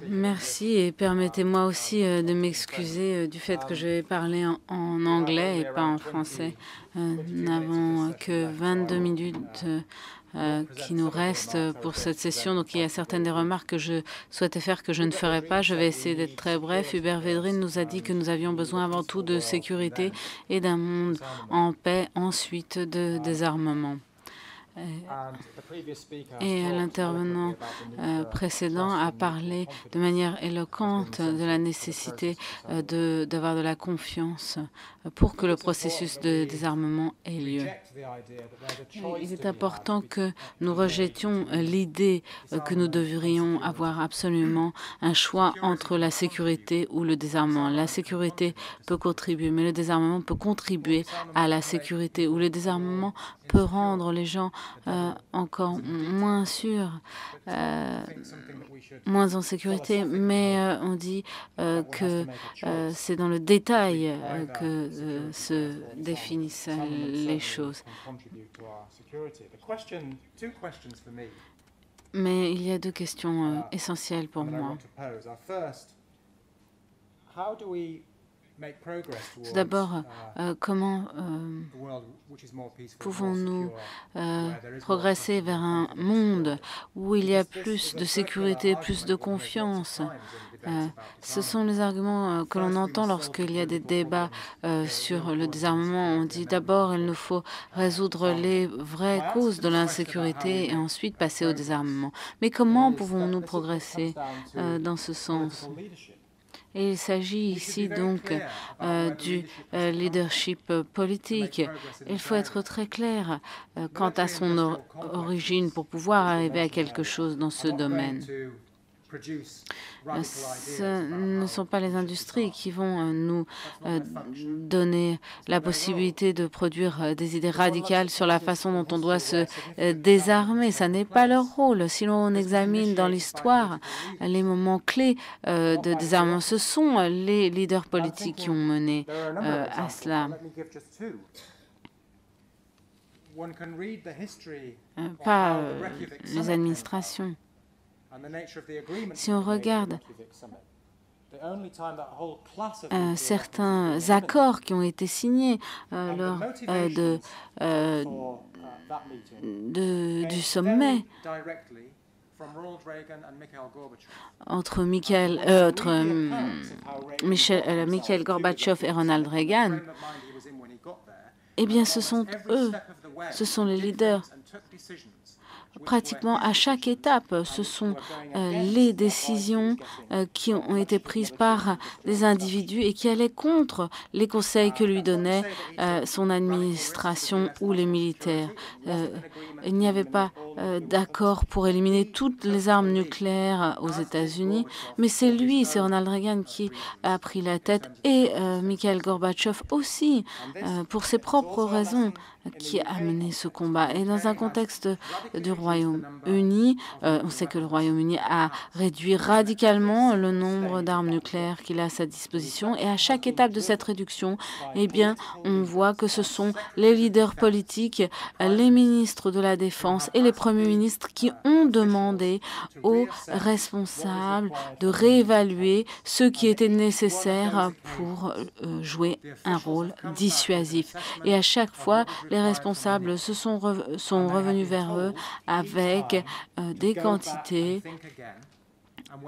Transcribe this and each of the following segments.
Merci et permettez-moi aussi de m'excuser du fait que je vais parler en anglais et pas en français. Nous n'avons que 22 minutes qui nous restent pour cette session, donc il y a certaines des remarques que je souhaitais faire que je ne ferai pas. Je vais essayer d'être très bref. Hubert Védrine nous a dit que nous avions besoin avant tout de sécurité et d'un monde en paix, ensuite de désarmement. Et l'intervenant précédent a parlé de manière éloquente de la nécessité d'avoir de la confiance pour que le processus de désarmement ait lieu. Il est important que nous rejetions l'idée que nous devrions avoir absolument un choix entre la sécurité ou le désarmement. La sécurité peut contribuer, mais le désarmement peut contribuer à la sécurité, ou le désarmement peut rendre les gens encore moins sûrs, moins en sécurité, mais on dit que c'est dans le détail que se définissent les choses. Mais il y a deux questions essentielles pour moi. Tout d'abord, comment pouvons-nous progresser vers un monde où il y a plus de sécurité, plus de confiance? Ce sont les arguments que l'on entend lorsqu'il y a des débats sur le désarmement. On dit d'abord il nous faut résoudre les vraies causes de l'insécurité et ensuite passer au désarmement. Mais comment pouvons-nous progresser dans ce sens? Et il s'agit ici donc du leadership politique. Il faut être très clair quant à son origine pour pouvoir arriver à quelque chose dans ce domaine. Ce ne sont pas les industries qui vont nous donner la possibilité de produire des idées radicales sur la façon dont on doit se désarmer. Ça n'est pas leur rôle. Si l'on examine dans l'histoire les moments clés de désarmement, ce sont les leaders politiques qui ont mené à cela. Pas les administrations. Si on regarde certains accords qui ont été signés lors du sommet entre Mikhail Gorbatchev et Ronald Reagan, eh bien ce sont eux, ce sont les leaders. Pratiquement à chaque étape, ce sont les décisions qui ont été prises par des individus et qui allaient contre les conseils que lui donnait son administration ou les militaires. Il n'y avait pas d'accord pour éliminer toutes les armes nucléaires aux États-Unis, mais c'est Ronald Reagan qui a pris la tête et Mikhail Gorbatchev aussi, pour ses propres raisons, qui a mené ce combat. Et dans un contexte du Royaume-Uni, on sait que le Royaume-Uni a réduit radicalement le nombre d'armes nucléaires qu'il a à sa disposition. Et à chaque étape de cette réduction, eh bien, on voit que ce sont les leaders politiques, les ministres de la Défense et les premiers ministres qui ont demandé aux responsables de réévaluer ce qui était nécessaire pour jouer un rôle dissuasif. Et à chaque fois, les responsables sont revenus vers eux avec des quantités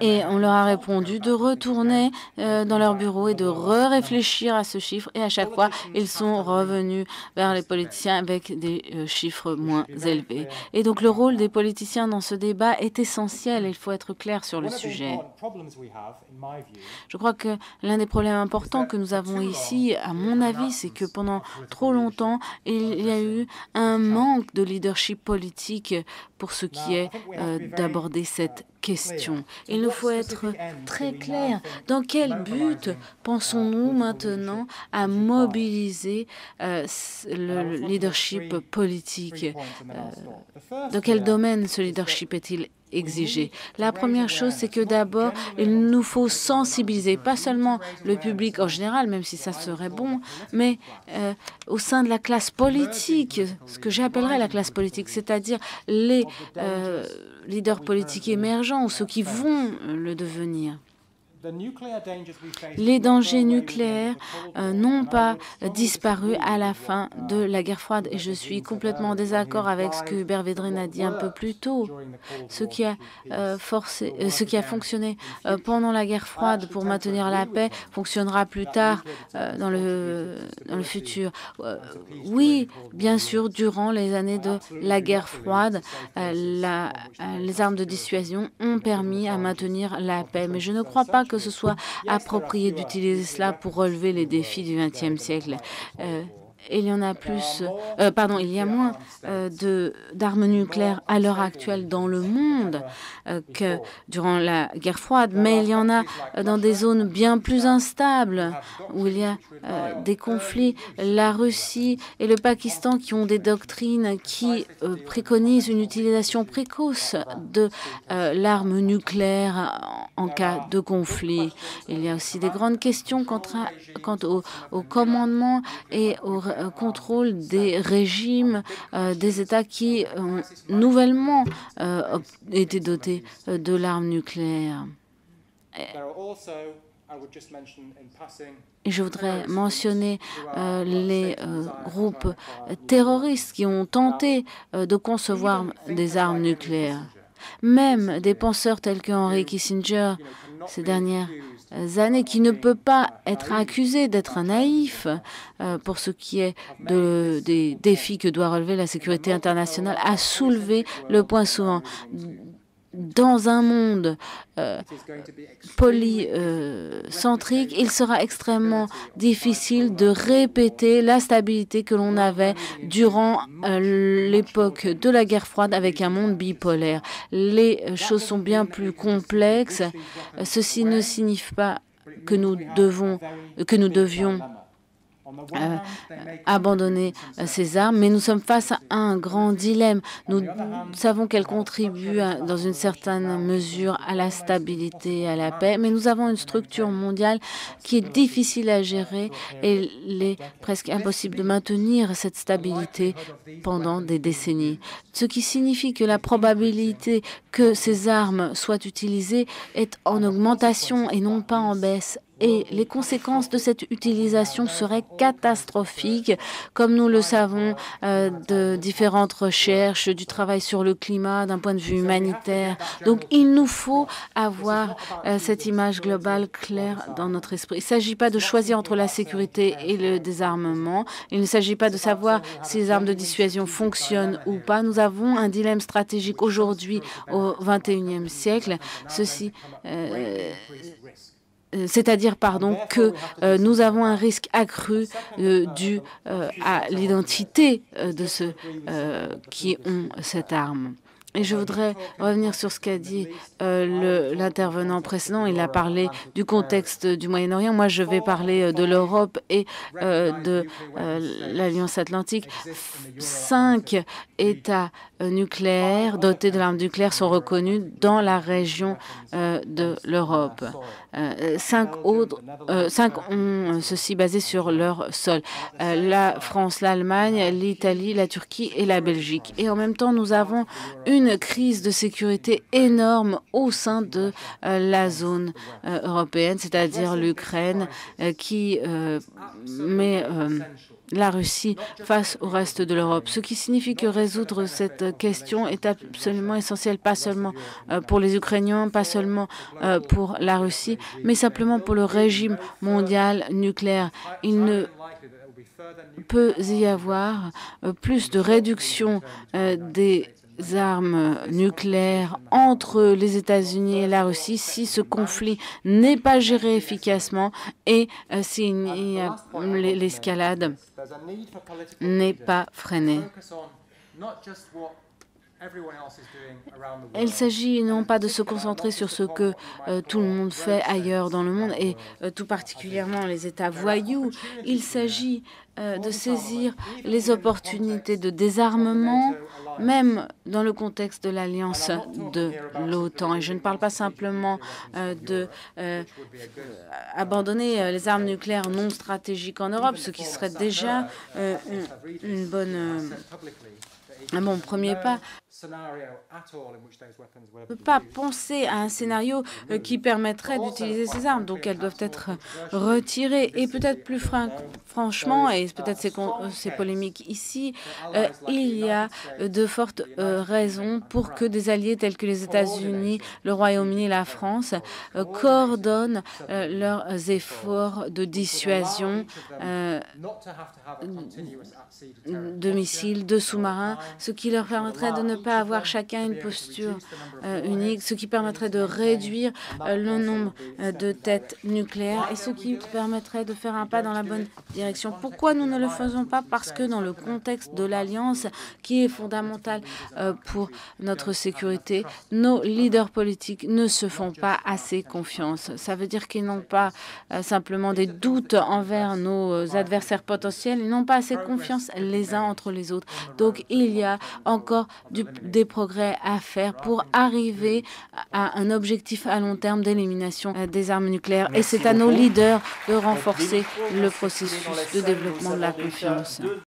et on leur a répondu de retourner dans leur bureau et de réfléchir à ce chiffre. Et à chaque fois, ils sont revenus vers les politiciens avec des chiffres moins élevés. Et donc, le rôle des politiciens dans ce débat est essentiel. Il faut être clair sur le sujet. Je crois que l'un des problèmes importants que nous avons ici, à mon avis, c'est que pendant trop longtemps, il y a eu un manque de leadership politique pour ce qui est d'aborder cette question. Il nous faut être très clair. Dans quel but pensons-nous maintenant à mobiliser le leadership politique? Dans quel domaine ce leadership est-il exigé? La première chose, c'est que d'abord, il nous faut sensibiliser, pas seulement le public en général, même si ça serait bon, mais au sein de la classe politique, ce que j'appellerais la classe politique, c'est-à-dire leaders politiques émergents ou ceux qui vont le devenir. Les dangers nucléaires n'ont pas disparu à la fin de la guerre froide et je suis complètement en désaccord avec ce que Hubert Védrine a dit un peu plus tôt. Ce qui a fonctionné pendant la guerre froide pour maintenir la paix fonctionnera plus tard dans le futur. Oui, bien sûr, durant les années de la guerre froide, les armes de dissuasion ont permis à maintenir la paix. Mais je ne crois pas que ce soit approprié d'utiliser cela pour relever les défis du XXe siècle. Il y a moins d'armes nucléaires à l'heure actuelle dans le monde que durant la guerre froide, mais il y en a dans des zones bien plus instables où il y a des conflits. La Russie et le Pakistan qui ont des doctrines qui préconisent une utilisation précoce de l'arme nucléaire en cas de conflit. Il y a aussi des grandes questions quant au commandement et au contrôle des régimes des États qui ont nouvellement été dotés de l'arme nucléaire. Et je voudrais mentionner les groupes terroristes qui ont tenté de concevoir des armes nucléaires. Même des penseurs tels que Henry Kissinger, ces dernières années, qui ne peut pas être accusé d'être un naïf pour ce qui est des défis que doit relever la sécurité internationale, a soulevé le point souvent. Dans un monde polycentrique, il sera extrêmement difficile de répéter la stabilité que l'on avait durant l'époque de la guerre froide avec un monde bipolaire. Les choses sont bien plus complexes. Ceci ne signifie pas que nous devions abandonner ces armes, mais nous sommes face à un grand dilemme. Nous savons qu'elles contribuent dans une certaine mesure à la stabilité et à la paix, mais nous avons une structure mondiale qui est difficile à gérer et il est presque impossible de maintenir cette stabilité pendant des décennies. Ce qui signifie que la probabilité que ces armes soient utilisées est en augmentation et non pas en baisse. Et les conséquences de cette utilisation seraient catastrophiques, comme nous le savons de différentes recherches, du travail sur le climat, d'un point de vue humanitaire. Donc il nous faut avoir cette image globale claire dans notre esprit. Il ne s'agit pas de choisir entre la sécurité et le désarmement. Il ne s'agit pas de savoir si les armes de dissuasion fonctionnent ou pas. Nous avons un dilemme stratégique aujourd'hui au XXIe siècle. C'est-à-dire que nous avons un risque accru dû à l'identité de ceux qui ont cette arme. Et je voudrais revenir sur ce qu'a dit l'intervenant précédent. Il a parlé du contexte du Moyen-Orient. Moi, je vais parler de l'Europe et de l'Alliance Atlantique. 5 États nucléaires dotés de l'arme nucléaire sont reconnus dans la région de l'Europe. 5 ont ceci basé sur leur sol. La France, l'Allemagne, l'Italie, la Turquie et la Belgique. Et en même temps, nous avons une crise de sécurité énorme au sein de la zone européenne, c'est-à-dire l'Ukraine, qui met la Russie face au reste de l'Europe. Ce qui signifie que résoudre cette question est absolument essentiel, pas seulement pour les Ukrainiens, pas seulement pour la Russie, mais simplement pour le régime mondial nucléaire. Il ne peut y avoir plus de réduction des armes nucléaires entre les États-Unis et la Russie si ce conflit n'est pas géré efficacement et si l'escalade n'est pas freinée. Il s'agit non pas de se concentrer sur ce que tout le monde fait ailleurs dans le monde et tout particulièrement les États voyous. Il s'agit de saisir les opportunités de désarmement, même dans le contexte de l'alliance de l'OTAN. Et je ne parle pas simplement d'abandonner les armes nucléaires non stratégiques en Europe, ce qui serait déjà un bon premier pas. ne peut pas penser à un scénario qui permettrait d'utiliser ces armes. Donc elles doivent être retirées. Et peut-être plus franchement, et peut-être ces polémiques ici, il y a de fortes raisons pour que des alliés tels que les États-Unis, le Royaume-Uni et la France coordonnent leurs efforts de dissuasion de missiles, de sous-marins, ce qui leur permettrait de ne pas avoir chacun une posture unique, ce qui permettrait de réduire le nombre de têtes nucléaires et ce qui permettrait de faire un pas dans la bonne direction. Pourquoi nous ne le faisons pas? Parce que dans le contexte de l'Alliance, qui est fondamental pour notre sécurité, nos leaders politiques ne se font pas assez confiance. Ça veut dire qu'ils n'ont pas simplement des doutes envers nos adversaires potentiels, ils n'ont pas assez confiance les uns entre les autres. Donc il y a encore des progrès à faire pour arriver à un objectif à long terme d'élimination des armes nucléaires. Et c'est à nos leaders de renforcer le processus de développement de la confiance.